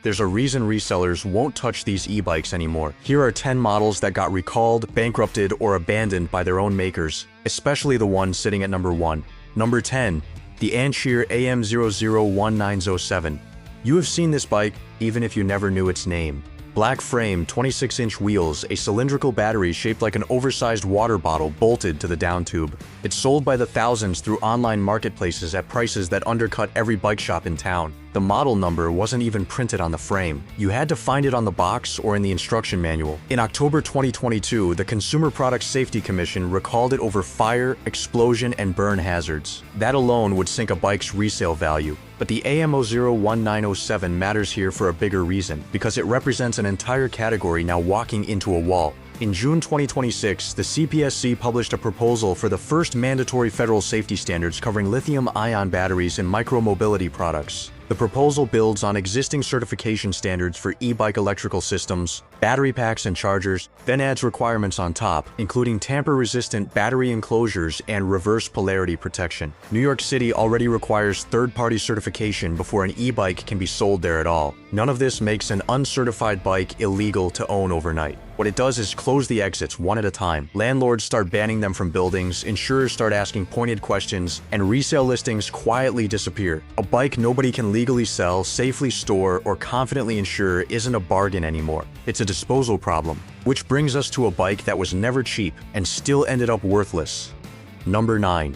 There's a reason resellers won't touch these e-bikes anymore. Here are 10 models that got recalled, bankrupted, or abandoned by their own makers, especially the one sitting at number 1. Number 10. The Ancheer AM001907. You have seen this bike, even if you never knew its name. Black frame, 26-inch wheels, a cylindrical battery shaped like an oversized water bottle bolted to the down tube. It's sold by the thousands through online marketplaces at prices that undercut every bike shop in town. The model number wasn't even printed on the frame. You had to find it on the box or in the instruction manual. In October 2022, the Consumer Product Safety Commission recalled it over fire, explosion, and burn hazards. That alone would sink a bike's resale value. But the AM001907 matters here for a bigger reason, because it represents an entire category now walking into a wall. In June 2026, the CPSC published a proposal for the first mandatory federal safety standards covering lithium-ion batteries in micromobility products. The proposal builds on existing certification standards for e-bike electrical systems, battery packs and chargers, then adds requirements on top, including tamper-resistant battery enclosures and reverse polarity protection. New York City already requires third-party certification before an e-bike can be sold there at all. None of this makes an uncertified bike illegal to own overnight. What it does is close the exits one at a time. Landlords start banning them from buildings, insurers start asking pointed questions, and resale listings quietly disappear. A bike nobody can legally sell, safely store, or confidently insure isn't a bargain anymore. It's a disposal problem. Which brings us to a bike that was never cheap and still ended up worthless. Number 9.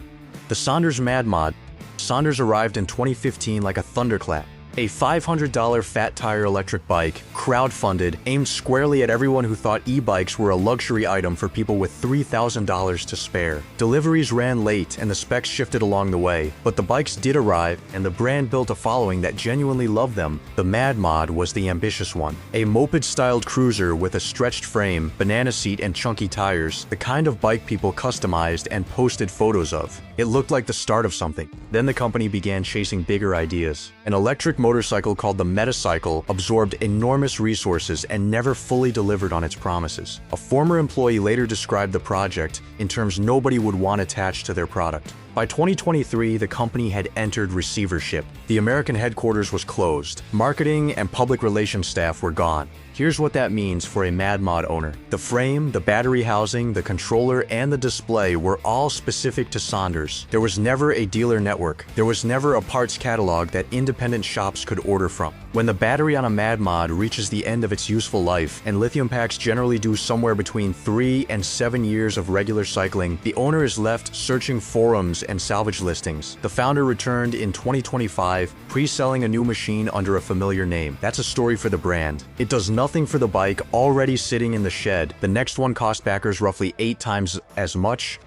The Sondors MadMod. Sondors arrived in 2015 like a thunderclap. A $500 fat tire electric bike, crowdfunded, aimed squarely at everyone who thought e-bikes were a luxury item for people with $3,000 to spare. Deliveries ran late and the specs shifted along the way, but the bikes did arrive and the brand built a following that genuinely loved them. The MadMod was the ambitious one. A moped-styled cruiser with a stretched frame, banana seat, and chunky tires, the kind of bike people customized and posted photos of. It looked like the start of something. Then the company began chasing bigger ideas. An electric motorcycle called the Metacycle absorbed enormous resources and never fully delivered on its promises. A former employee later described the project in terms nobody would want attached to their product. By 2023, the company had entered receivership. The American headquarters was closed. Marketing and public relations staff were gone. Here's what that means for a MadMod owner. The frame, the battery housing, the controller, and the display were all specific to Sondors. There was never a dealer network. There was never a parts catalog that independent shops could order from. When the battery on a MadMod reaches the end of its useful life, and lithium packs generally do somewhere between 3 and 7 years of regular cycling, the owner is left searching forums and salvage listings. The founder returned in 2025, pre-selling a new machine under a familiar name. That's a story for the brand. It does nothing for the bike already sitting in the shed. The next one cost backers roughly 8 times as much.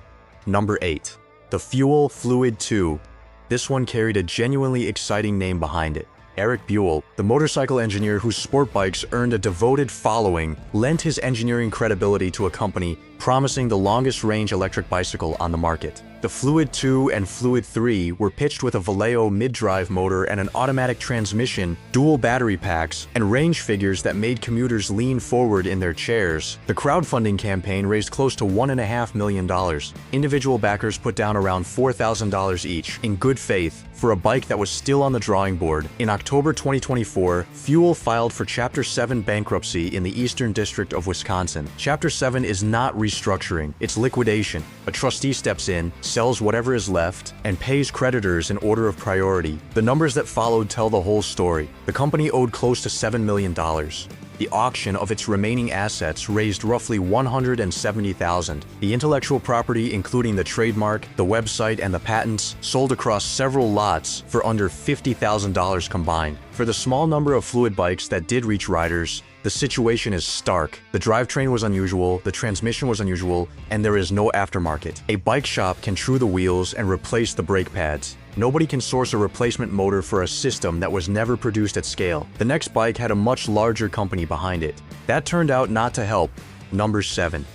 Number 8. The Fuell Flluid-2. This one carried a genuinely exciting name behind it. Eric Buell, the motorcycle engineer whose sport bikes earned a devoted following, lent his engineering credibility to a company promising the longest-range electric bicycle on the market. The Flluid-2 and Flluid-3 were pitched with a Vallejo mid-drive motor and an automatic transmission, dual battery packs, and range figures that made commuters lean forward in their chairs. The crowdfunding campaign raised close to $1.5 million. Individual backers put down around $4,000 each, in good faith, for a bike that was still on the drawing board. In October 2024, Fuell filed for Chapter 7 bankruptcy in the Eastern District of Wisconsin. Chapter 7 is not restructuring, it's liquidation. A trustee steps in, sells whatever is left, and pays creditors in order of priority. The numbers that followed tell the whole story. The company owed close to $7 million. The auction of its remaining assets raised roughly $170,000. The intellectual property, including the trademark, the website, and the patents, sold across several lots for under $50,000 combined. For the small number of fluid bikes that did reach riders, the situation is stark. The drivetrain was unusual, the transmission was unusual, and there is no aftermarket. A bike shop can true the wheels and replace the brake pads. Nobody can source a replacement motor for a system that was never produced at scale. The next bike had a much larger company behind it. That turned out not to help. Number 7.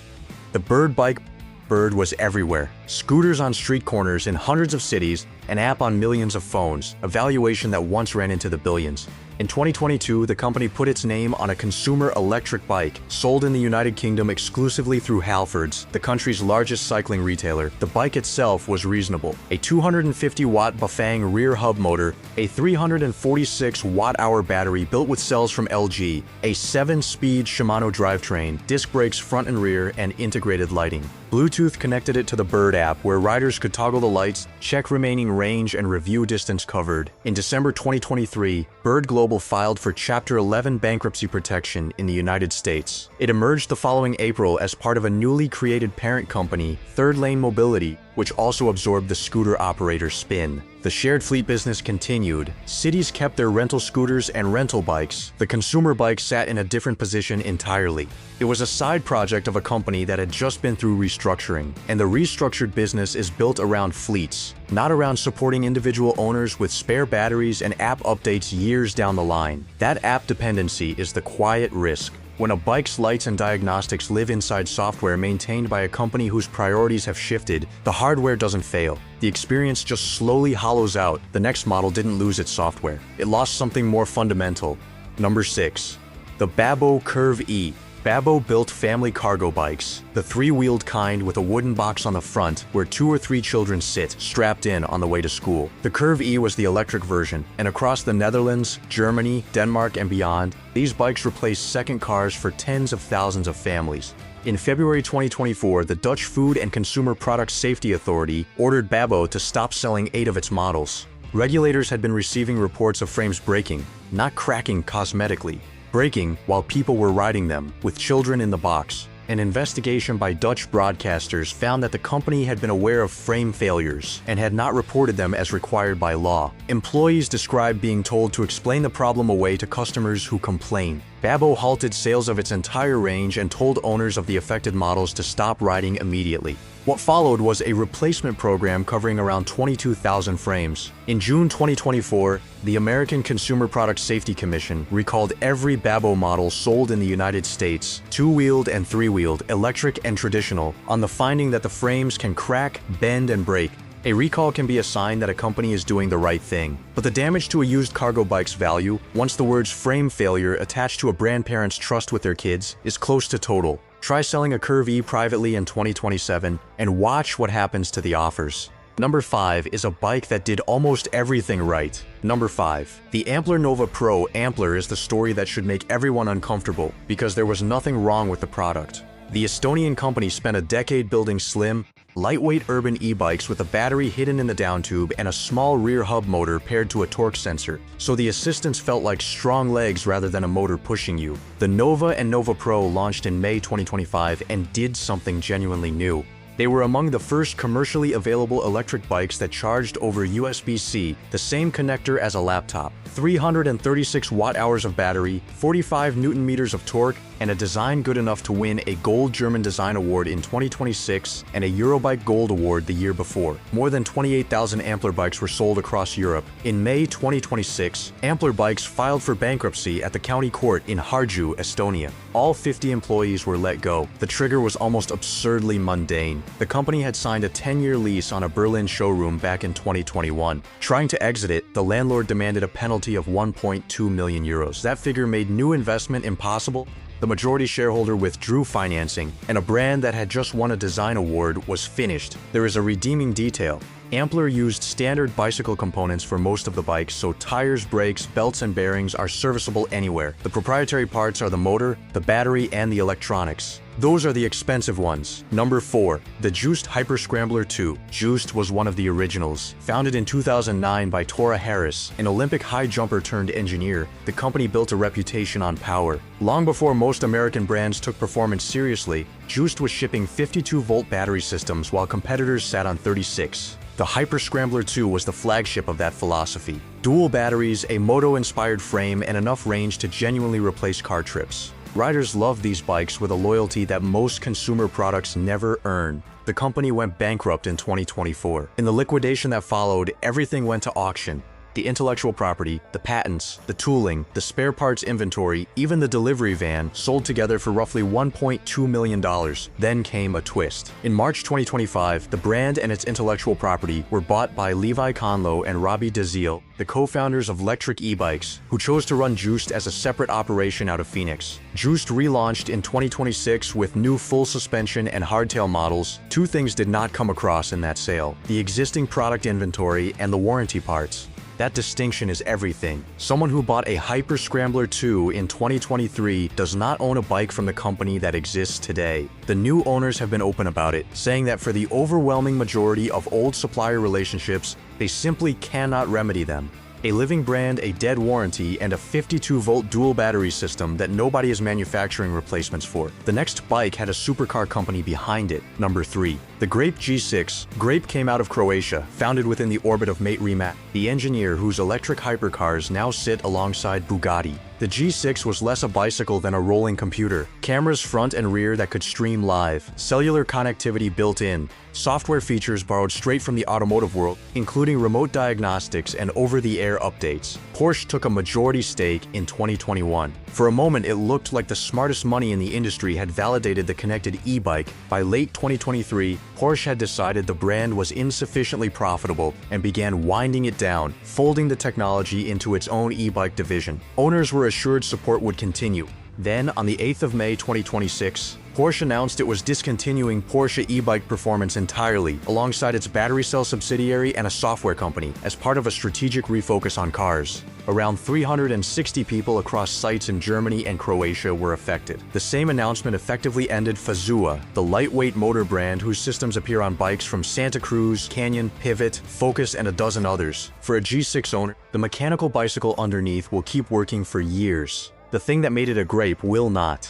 The Bird bike. Bird was everywhere. Scooters on street corners in hundreds of cities, an app on millions of phones, a valuation that once ran into the billions. In 2022, the company put its name on a consumer electric bike, sold in the United Kingdom exclusively through Halfords, the country's largest cycling retailer. The bike itself was reasonable. A 250-watt Bafang rear hub motor, a 346 watt-hour battery built with cells from LG, a 7-speed Shimano drivetrain, disc brakes front and rear, and integrated lighting. Bluetooth connected it to the Bird app, where riders could toggle the lights, check remaining range, and review distance covered. In December 2023, Bird Global filed for Chapter 11 bankruptcy protection in the United States. It emerged the following April as part of a newly created parent company, Third Lane Mobility, which also absorbed the scooter operator Spin. The shared fleet business continued. Cities kept their rental scooters and rental bikes. The consumer bike sat in a different position entirely. It was a side project of a company that had just been through restructuring, and the restructured business is built around fleets, not around supporting individual owners with spare batteries and app updates years down the line. That app dependency is the quiet risk. When a bike's lights and diagnostics live inside software maintained by a company whose priorities have shifted, the hardware doesn't fail. The experience just slowly hollows out. The next model didn't lose its software. It lost something more fundamental. Number 6. The Babboe Curve-E. Babboe built family cargo bikes, the 3-wheeled kind with a wooden box on the front where 2 or 3 children sit, strapped in on the way to school. The Curve-E was the electric version, and across the Netherlands, Germany, Denmark, and beyond, these bikes replaced second cars for tens of thousands of families. In February 2024, the Dutch Food and Consumer Product Safety Authority ordered Babboe to stop selling 8 of its models. Regulators had been receiving reports of frames breaking, not cracking cosmetically, breaking while people were riding them, with children in the box. An investigation by Dutch broadcasters found that the company had been aware of frame failures and had not reported them as required by law. Employees described being told to explain the problem away to customers who complained. Babboe halted sales of its entire range and told owners of the affected models to stop riding immediately. What followed was a replacement program covering around 22,000 frames. In June 2024, the American Consumer Product Safety Commission recalled every Babboe model sold in the United States, 2-wheeled and 3-wheeled, electric and traditional, on the finding that the frames can crack, bend, and break. A recall can be a sign that a company is doing the right thing. But the damage to a used cargo bike's value, once the words frame failure attached to a grandparent's trust with their kids, is close to total. Try selling a Curve-E privately in 2027 and watch what happens to the offers. Number 5 is a bike that did almost everything right. Number 5. The Ampler Nova Pro Ampler is the story that should make everyone uncomfortable because there was nothing wrong with the product. The Estonian company spent a decade building slim, lightweight urban e-bikes with a battery hidden in the downtube and a small rear hub motor paired to a torque sensor, so the assistance felt like strong legs rather than a motor pushing you. The Nova and Nova Pro launched in May 2025 and did something genuinely new. They were among the first commercially available electric bikes that charged over USB-C, the same connector as a laptop. 336 watt-hours of battery, 45 Newton-meters of torque, and a design good enough to win a Gold German Design Award in 2026 and a Eurobike Gold Award the year before. More than 28,000 Ampler bikes were sold across Europe. In May 2026, Ampler bikes filed for bankruptcy at the county court in Harju, Estonia. All 50 employees were let go. The trigger was almost absurdly mundane. The company had signed a 10-year lease on a Berlin showroom back in 2021. Trying to exit it, the landlord demanded a penalty of 1.2 million euros. That figure made new investment impossible. The majority shareholder withdrew financing, and a brand that had just won a design award was finished. There is a redeeming detail. Ampler used standard bicycle components for most of the bikes, so tires, brakes, belts, and bearings are serviceable anywhere. The proprietary parts are the motor, the battery, and the electronics. Those are the expensive ones. Number 4. The Joost HyperScrambler 2. Joost was one of the originals. Founded in 2009 by Tora Harris, an Olympic high jumper turned engineer, the company built a reputation on power. Long before most American brands took performance seriously, Joost was shipping 52-volt battery systems while competitors sat on 36. The HyperScrambler 2 was the flagship of that philosophy. Dual batteries, a moto-inspired frame, and enough range to genuinely replace car trips. Riders loved these bikes with a loyalty that most consumer products never earn. The company went bankrupt in 2024. In the liquidation that followed, everything went to auction. The intellectual property, the patents, the tooling, the spare parts inventory, even the delivery van sold together for roughly $1.2 million. Then came a twist. In March 2025, the brand and its intellectual property were bought by Levi Conlo and Robbie DeZiel, the co-founders of Electric E-Bikes, who chose to run Juiced as a separate operation out of Phoenix. Juiced relaunched in 2026 with new full suspension and hardtail models. Two things did not come across in that sale: the existing product inventory and the warranty parts. That distinction is everything. Someone who bought a HyperScrambler 2 in 2023 does not own a bike from the company that exists today. The new owners have been open about it, saying that for the overwhelming majority of old supplier relationships, they simply cannot remedy them. A living brand, a dead warranty, and a 52-volt dual battery system that nobody is manufacturing replacements for. The next bike had a supercar company behind it. Number 3. The Greyp G6. Greyp came out of Croatia, founded within the orbit of mate Rimac, the engineer whose electric hypercars now sit alongside Bugatti. The G6 was less a bicycle than a rolling computer. Cameras front and rear that could stream live, cellular connectivity built in, software features borrowed straight from the automotive world, including remote diagnostics and over-the-air updates. Porsche took a majority stake in 2021. For a moment, it looked like the smartest money in the industry had validated the connected e-bike. By late 2023, Porsche had decided the brand was insufficiently profitable and began winding it down, folding the technology into its own e-bike division. Owners were assured support would continue. Then, on the 8th of May 2026, Porsche announced it was discontinuing Porsche e-bike performance entirely, alongside its battery cell subsidiary and a software company, as part of a strategic refocus on cars. Around 360 people across sites in Germany and Croatia were affected. The same announcement effectively ended Fazua, the lightweight motor brand whose systems appear on bikes from Santa Cruz, Canyon, Pivot, Focus, and a dozen others. For a G6 owner, the mechanical bicycle underneath will keep working for years. The thing that made it a Greyp will not.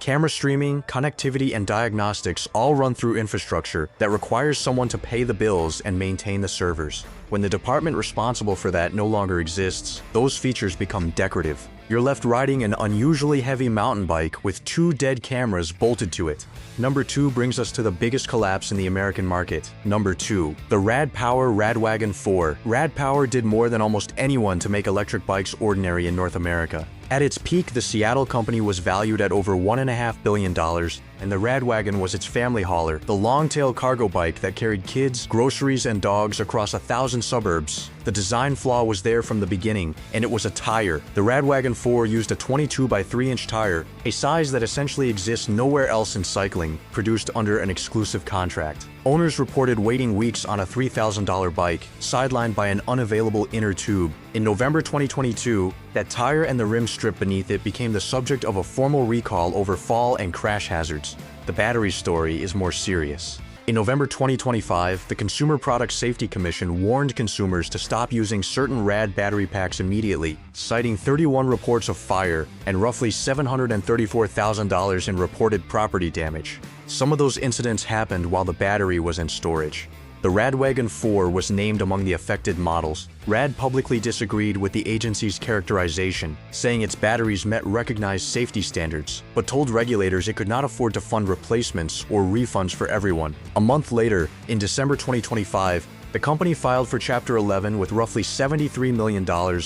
Camera streaming, connectivity, and diagnostics all run through infrastructure that requires someone to pay the bills and maintain the servers. When the department responsible for that no longer exists, those features become decorative. You're left riding an unusually heavy mountain bike with 2 dead cameras bolted to it. Number 2 brings us to the biggest collapse in the American market. Number 2. The RadPower RadWagon 4. RadPower did more than almost anyone to make electric bikes ordinary in North America. At its peak, the Seattle company was valued at over $1.5 billion, and the RadWagon was its family hauler, the long-tail cargo bike that carried kids, groceries, and dogs across 1,000 suburbs. The design flaw was there from the beginning, and it was a tire. The RadWagon 4 used a 22 by 3-inch tire, a size that essentially exists nowhere else in cycling, produced under an exclusive contract. Owners reported waiting weeks on a $3,000 bike, sidelined by an unavailable inner tube. In November 2022, that tire and the rim strip beneath it became the subject of a formal recall over fall and crash hazards. The battery story is more serious. In November 2025, the Consumer Product Safety Commission warned consumers to stop using certain RAD battery packs immediately, citing 31 reports of fire and roughly $734,000 in reported property damage. Some of those incidents happened while the battery was in storage. The RadWagon 4 was named among the affected models. Rad publicly disagreed with the agency's characterization, saying its batteries met recognized safety standards, but told regulators it could not afford to fund replacements or refunds for everyone. A month later, in December 2025, the company filed for Chapter 11 with roughly $73 million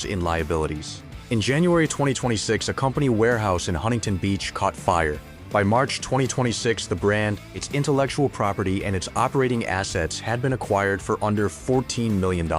in liabilities. In January 2026, a company warehouse in Huntington Beach caught fire. By March 2026, the brand, its intellectual property, and its operating assets had been acquired for under $14 million.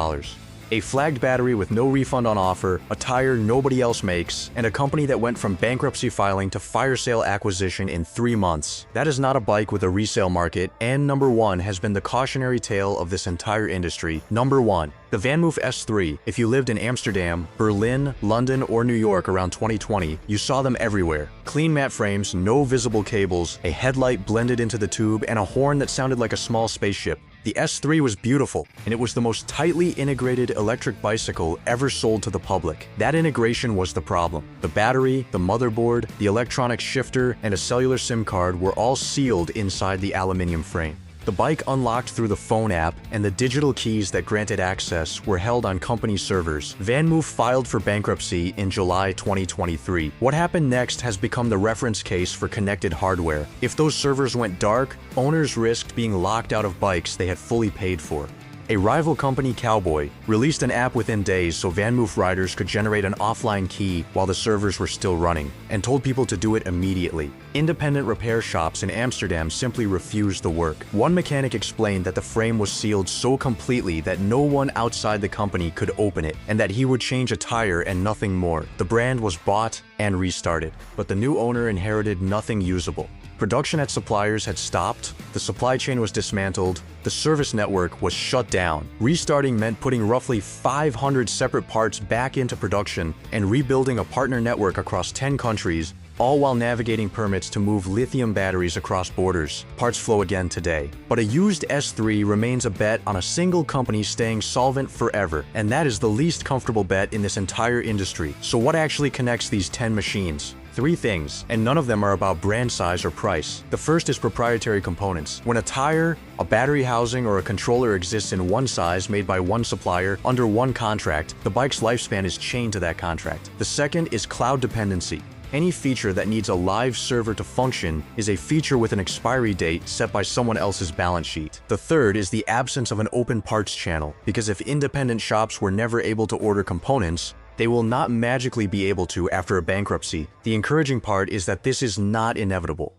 A flagged battery with no refund on offer, a tire nobody else makes, and a company that went from bankruptcy filing to fire sale acquisition in 3 months. That is not a bike with a resale market, and number 1 has been the cautionary tale of this entire industry. Number 1. The VanMoof S3. If you lived in Amsterdam, Berlin, London, or New York around 2020, you saw them everywhere. Clean matte frames, no visible cables, a headlight blended into the tube, and a horn that sounded like a small spaceship. The S3 was beautiful, and it was the most tightly integrated electric bicycle ever sold to the public. That integration was the problem. The battery, the motherboard, the electronic shifter, and a cellular SIM card were all sealed inside the aluminum frame. The bike unlocked through the phone app, and the digital keys that granted access were held on company servers. VanMoof filed for bankruptcy in July 2023. What happened next has become the reference case for connected hardware. If those servers went dark, owners risked being locked out of bikes they had fully paid for. A rival company, Cowboy, released an app within days so VanMoof riders could generate an offline key while the servers were still running, and told people to do it immediately. Independent repair shops in Amsterdam simply refused the work. One mechanic explained that the frame was sealed so completely that no one outside the company could open it, and that he would change a tire and nothing more. The brand was bought and restarted, but the new owner inherited nothing usable. Production at suppliers had stopped, the supply chain was dismantled, the service network was shut down. Restarting meant putting roughly 500 separate parts back into production and rebuilding a partner network across 10 countries, all while navigating permits to move lithium batteries across borders. Parts flow again today. But a used S3 remains a bet on a single company staying solvent forever, and that is the least comfortable bet in this entire industry. So what actually connects these 10 machines? 3 things, and none of them are about brand size or price. The first is proprietary components. When a tire, a battery housing, or a controller exists in one size made by one supplier under one contract, the bike's lifespan is chained to that contract. The second is cloud dependency. Any feature that needs a live server to function is a feature with an expiry date set by someone else's balance sheet. The third is the absence of an open parts channel, because if independent shops were never able to order components, they will not magically be able to after a bankruptcy. The encouraging part is that this is not inevitable.